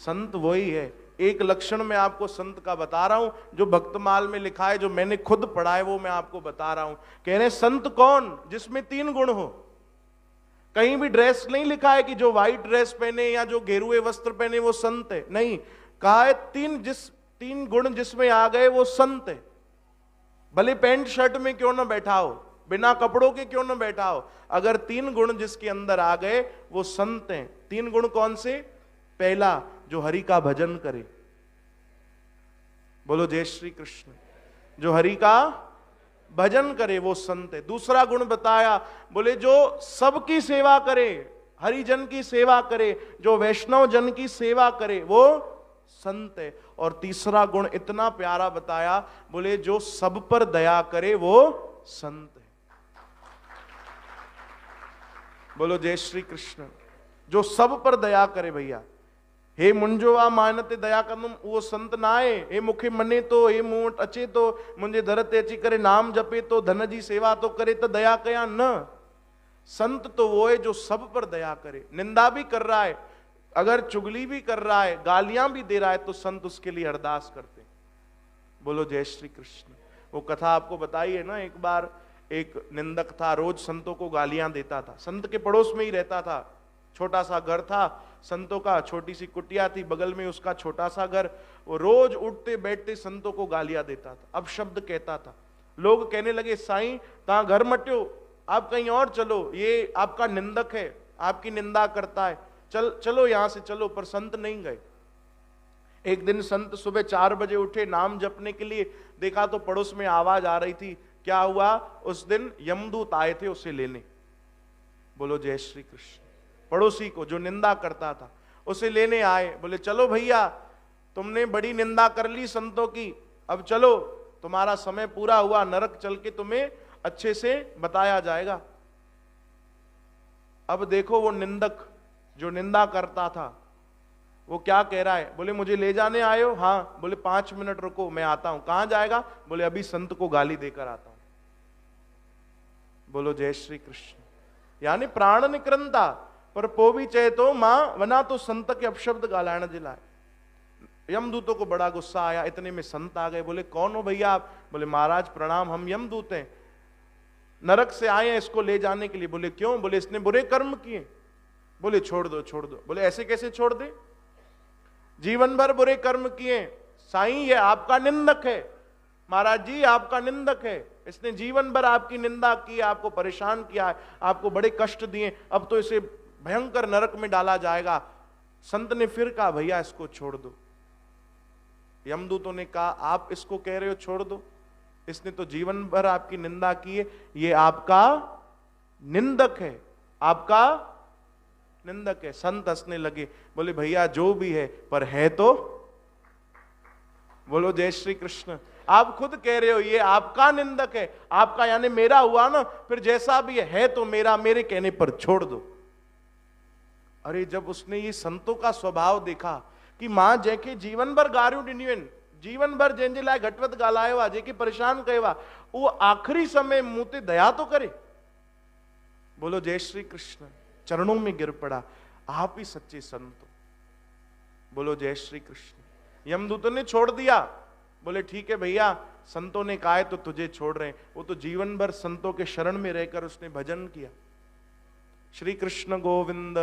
संत वही है। एक लक्षण मैं आपको संत का बता रहा हूं, जो भक्तमाल में लिखा है, जो मैंने खुद पढ़ा है, वो मैं आपको बता रहा हूं। कह रहे संत कौन? जिसमें 3 गुण हो। कहीं भी ड्रेस नहीं लिखा है कि जो व्हाइट ड्रेस पहने या जो गेरुए वस्त्र पहने वो संत है, नहीं, कहा है 3 गुण जिसमें आ गए वो संत है। भले पैंट शर्ट में क्यों ना बैठा हो, बिना कपड़ों के क्यों ना बैठा हो, अगर 3 गुण जिसके अंदर आ गए वो संत हैं। 3 गुण कौन से? पहला, जो हरि का भजन करे। बोलो जय श्री कृष्ण। जो हरि का भजन करे वो संत है। दूसरा गुण बताया, बोले जो सबकी सेवा करे, हरिजन की सेवा करे, जो वैष्णव जन की सेवा करे वो संत है। और तीसरा गुण इतना प्यारा बताया, बोले जो सब पर दया करे वो संत है। बोलो जय श्री कृष्ण। जो सब पर दया करे भैया, हे मुंजोवा मानते दया कंदुम, वो संत ना आहे। हे मुखे मने तो, हे मूं वटि अचे तो, मुंहिंजे दर ते अची करे नाम जपे तो, धन जी सेवा तो करे तो दया कया न। संत तो वो है जो सब पर दया करे। निंदा भी कर रहा है, अगर चुगली भी कर रहा है, गालियां भी दे रहा है, तो संत उसके लिए अरदास करते। बोलो जय श्री कृष्ण। वो कथा आपको बताई है ना, एक बार एक निंदक था, रोज संतों को गालियां देता था। संत के पड़ोस में ही रहता था, छोटा सा घर था संतों का, छोटी सी कुटिया थी, बगल में उसका छोटा सा घर। वो रोज उठते बैठते संतों को गालियां देता था, अपशब्द कहता था। लोग कहने लगे, साईं ता घर मट्यो, आप कहीं और चलो, ये आपका निंदक है, आपकी निंदा करता है, चलो यहां से चलो। पर संत नहीं गए। एक दिन संत सुबह 4 बजे उठे नाम जपने के लिए, देखा तो पड़ोस में आवाज आ रही थी। क्या हुआ? उस दिन यमदूत आए थे उसे लेने। बोलो जय श्री कृष्ण। पड़ोसी को जो निंदा करता था उसे लेने आए। बोले चलो भैया, तुमने बड़ी निंदा कर ली संतों की, अब चलो, तुम्हारा समय पूरा हुआ, नरक चल के तुम्हें अच्छे से बताया जाएगा। अब देखो वो निंदक जो निंदा करता था वो क्या कह रहा है। बोले मुझे ले जाने आए हो? हाँ। बोले 5 मिनट रुको, मैं आता हूं। कहां जाएगा? बोले अभी संत को गाली देकर आता हूं। बोलो जय श्री कृष्ण। यानी प्राण निकरंता पर पोवी चए तो मां वना तो संत के अपशब्द गालाण जे लाए। यमदूतों को बड़ा गुस्सा आया, इतने में संत आ गए। बोले कौन हो भैया आप? बोले महाराज प्रणाम, हम यमदूत हैं, नरक से आए हैं इसको ले जाने के लिए। बोले क्यों? बोले इसने बुरे कर्म किए। बोले छोड़ दो छोड़ दो। बोले ऐसे कैसे छोड़ दे? जीवन भर बुरे कर्म किए। साईं ये आपका निंदक है, महाराज जी आपका निंदक है, इसने जीवन भर आपकी निंदा की, आपको परेशान किया है, आपको बड़े कष्ट दिए, अब तो इसे भयंकर नरक में डाला जाएगा। संत ने फिर कहा भैया इसको छोड़ दो। यमदूतों ने कहा आप इसको कह रहे हो छोड़ दो, इसने तो जीवन भर आपकी निंदा की है, ये आपका निंदक है, आपका निंदक है। संत हंसने लगे, बोले भैया जो भी है, पर है तो। बोलो जय श्री कृष्ण। आप खुद कह रहे हो ये आपका निंदक है, आपका यानी मेरा हुआ ना, फिर जैसा भी है तो मेरा, मेरे कहने पर छोड़ दो। अरे जब उसने ये संतों का स्वभाव देखा कि मां जैके जीवन भर गारियूं ॾिनियूं आहिनि, जीवन भर जंहिंजे लाइ घटवत ॻाल्हायो आहे, जेके परेशान कयो आहे, उहो आखिरी समय मुंह ते दया तो करे। बोलो जय श्री कृष्ण। चरणों में गिर पड़ा, आप ही सच्चे संत हो। बोलो जय श्री कृष्ण। यमदूतों ने छोड़ दिया। बोले ठीक है भैया, संतों ने कहा है तो तुझे छोड़ रहे हैं। वो तो जीवन भर संतों के शरण में रहकर उसने भजन किया। श्री कृष्ण गोविंद।